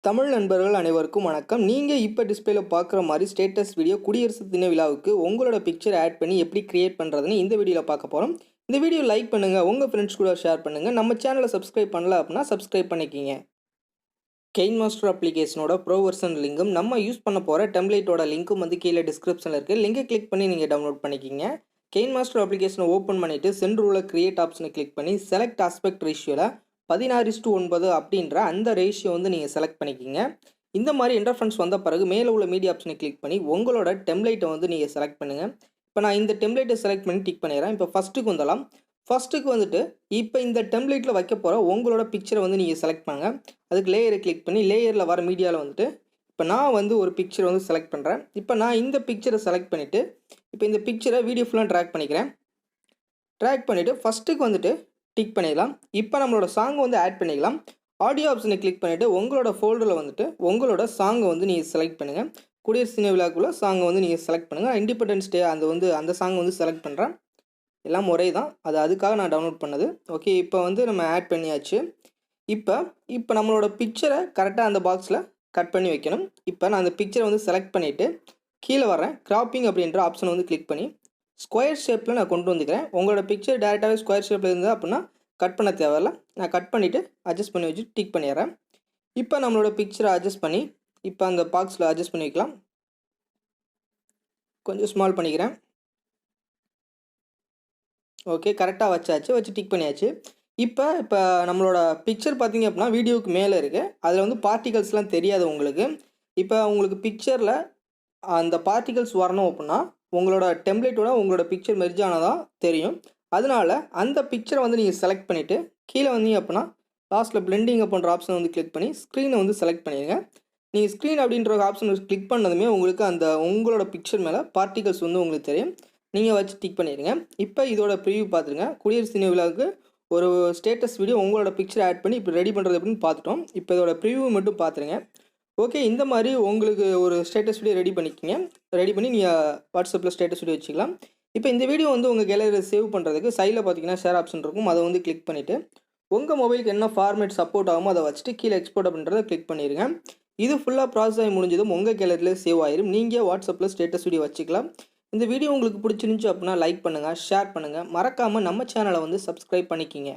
தமிழ் நண்பர்கள் அனைவருக்கும் வணக்கம். நீங்கள் இப்போ டிஸ்பிளேல பார்க்குற மாதிரி ஸ்டேட்டஸ் வீடியோ குடியரசு தின விழாவுக்கு உங்களோட பிக்சர் ஆட் பண்ணி எப்படி கிரியேட் பண்ணுறதுன்னு இந்த வீடியோவில் பார்க்க போகிறோம். இந்த வீடியோ லைக் பண்ணுங்கள், உங்கள் ஃப்ரெண்ட்ஸ் கூட ஷேர் பண்ணுங்கள். நம்ம சேனலை சப்ஸ்கிரைப் பண்ணல அப்படின்னா சப்ஸ்கிரைப் பண்ணிக்கிங்க. கெயின்மாஸ்டர் அப்ளிகேஷனோட ப்ரோ வெர்ஷன் லிங்கும் நம்ம யூஸ் பண்ண போகிற டெம்ப்ளேட்டோட லிங்க்கும் வந்து கீழே டிஸ்கிரிப்ஷனில் இருக்குது. லிங்கை கிளிக் பண்ணி நீங்கள் டவுன்லோட் பண்ணிக்கிங்க. கெயின்மாஸ்டர் அப்ளிகேஷனை ஓப்பன் பண்ணிவிட்டு சென்டர் கிரியேட் ஆப்ஷனை கிளிக் பண்ணி செலக்ட் ஆஸ்பெக்ட் ரேஷியோவில் 16:9 அப்படின்ற அந்த ரேஷியோ வந்து நீங்கள் செலக்ட் பண்ணிக்கிங்க. இந்த மாதிரி இன்டர்ஃபரன்ஸ் வந்த பிறகு மேலே உள்ள மீடியா ஆப்ஷனை கிளிக் பண்ணி உங்களோட டெம்ப்ளேட்டை வந்து நீங்கள் செலக்ட் பண்ணுங்கள். இப்போ நான் இந்த டெம்ப்ளேட்டை செலக்ட் பண்ணி டிக் பண்ணிடுறேன். இப்போ ஃபஸ்ட்டுக்கு வந்துடலாம். ஃபஸ்ட்டுக்கு வந்துட்டு இப்போ இந்த டெம்ப்ளேட்டில் வைக்க போகிற உங்களோட பிக்சரை வந்து நீங்கள் செலக்ட் பண்ணுங்கள். அதுக்கு லேயரை கிளிக் பண்ணி லேயரில் வர மீடியாவில் வந்துட்டு இப்போ நான் வந்து ஒரு பிக்சரை வந்து செலக்ட் பண்ணுறேன். இப்போ நான் இந்த பிக்சரை செலக்ட் பண்ணிவிட்டு இப்போ இந்த பிக்சரை வீடியோ ஃபுல்லாக ட்ராக் பண்ணிக்கிறேன். ட்ராக் பண்ணிவிட்டு ஃபஸ்ட்டுக்கு வந்துட்டு டிக் பண்ணிடலாம். இப்போ நம்மளோட சாங்கை வந்து ஆட் பண்ணிக்கலாம். ஆடியோ ஆப்ஷனை கிளிக் பண்ணிவிட்டு உங்களோட ஃபோல்டரில் வந்துட்டு உங்களோட சாங்கை வந்து நீங்கள் செலக்ட் பண்ணுங்கள். குடியரசு தின விழாக்குள்ளே சாங்கை வந்து நீங்கள் செலக்ட் பண்ணுங்கள். இண்டிபெண்டன்ஸ் டே அந்த சாங்கை வந்து செலக்ட் பண்ணுறேன். எல்லாம் முறை தான், அதுக்காக நான் டவுன்லோட் பண்ணது. ஓகே, இப்போ வந்து நம்ம ஆட் பண்ணியாச்சு. இப்போ நம்மளோட பிக்சரை கரெக்டாக அந்த பாக்ஸில் கட் பண்ணி வைக்கணும். இப்போ நான் அந்த பிக்சரை வந்து செலக்ட் பண்ணிவிட்டு கீழே வரேன். கிராப்பிங் அப்படின்ற ஆப்ஷனை வந்து கிளிக் பண்ணி ஸ்கொயர் ஷேப்பில் நான் கொண்டு வந்துக்கிறேன். உங்களோட பிக்சர் டேரெக்டாகவே ஸ்கொயர் ஷேப்பில் இருந்தால் அப்படின்னா கட் பண்ண தேவையில்ல. நான் கட் பண்ணிவிட்டு அட்ஜஸ்ட் பண்ணி வச்சு டிக் பண்ணிடுறேன். இப்போ நம்மளோட பிக்சரை அட்ஜஸ்ட் பண்ணி இப்போ அந்த பாக்ஸில் அட்ஜஸ்ட் பண்ணி வைக்கலாம். கொஞ்சம் ஸ்மால் பண்ணிக்கிறேன். ஓகே, கரெக்டாக வச்சு டிக் பண்ணியாச்சு. இப்போ நம்மளோட பிக்சர் பார்த்தீங்க அப்படின்னா வீடியோவுக்கு மேலே இருக்குது. அதில் வந்து பார்ட்டிகல்ஸ்லாம் தெரியாது உங்களுக்கு. இப்போ உங்களுக்கு பிக்சரில் அந்த பார்ட்டிகல்ஸ் வரணும் அப்படின்னா உங்களோட டெம்ப்ளேட்டோட உங்களோட பிக்சர் மெர்ஜ் ஆனதாக தெரியும். அதனால் அந்த பிக்சரை வந்து நீங்கள் செலக்ட் பண்ணிவிட்டு கீழே வந்தீங்க அப்படின்னா லாஸ்ட்டில் பிளெண்டிங் அப்படின்ற ஆப்ஷனை வந்து கிளிக் பண்ணி ஸ்க்ரீனை வந்து செலக்ட் பண்ணிடுங்க. நீங்கள் ஸ்க்ரீன் அப்படின்ற ஆப்ஷன் கிளிக் பண்ணதுமே உங்களுக்கு அந்த உங்களோட பிக்சர் மேலே பார்ட்டிகல்ஸ் வந்து உங்களுக்கு தெரியும். நீங்கள் வச்சு டிக் பண்ணிடுங்க. இப்போ இதோட ப்ரிவியூ பார்த்துருங்க. குடியரசு தின விழாவுக்கு ஒரு ஸ்டேட்டஸ் வீடியோ உங்களோட பிக்சர் ஆட் பண்ணி இப்போ ரெடி பண்ணுறது அப்படின்னு பார்த்துட்டோம். இப்போ இதோட ப்ரிவியூ மட்டும் பார்த்துருங்க. ஓகே, இந்த மாதிரி உங்களுக்கு ஒரு ஸ்டேட்டஸ் வீடியோ ரெடி பண்ணிக்கிங்க. ரெடி பண்ணி நீங்கள் வாட்ஸ்அப்பில் ஸ்டேட்டஸ் வீடியோ வச்சுக்கலாம். இப்போ இந்த வீடியோ வந்து உங்கள் கேலரியில் சேவ் பண்ணுறதுக்கு சைடில் பார்த்தீங்கன்னா ஷேர் ஆப்ஷன் இருக்கும். அதை வந்து கிளிக் பண்ணிவிட்டு உங்கள் மொபைலுக்கு என்ன ஃபார்மேட் சப்போர்ட் ஆகுமோ அதை வச்சுட்டு கீழே எக்ஸ்போர்ட் அப்படின்றத கிளிக் பண்ணிடுங்க. இது ஃபுல்லாக ப்ராசஸ் ஆகி முடிஞ்சதும் உங்கள் கேலரியில் சேவ் ஆயிரும். நீங்கள் வாட்ஸ்அப்பில் ஸ்டேட்டஸ் வீடியோ வச்சுக்கலாம். இந்த வீடியோ உங்களுக்கு பிடிச்சிருந்துச்சு அப்படின்னா லைக் பண்ணுங்கள், ஷேர் பண்ணுங்கள். மறக்காமல் நம்ம சேனலை வந்து சப்ஸ்கிரைப் பண்ணிக்கிங்க.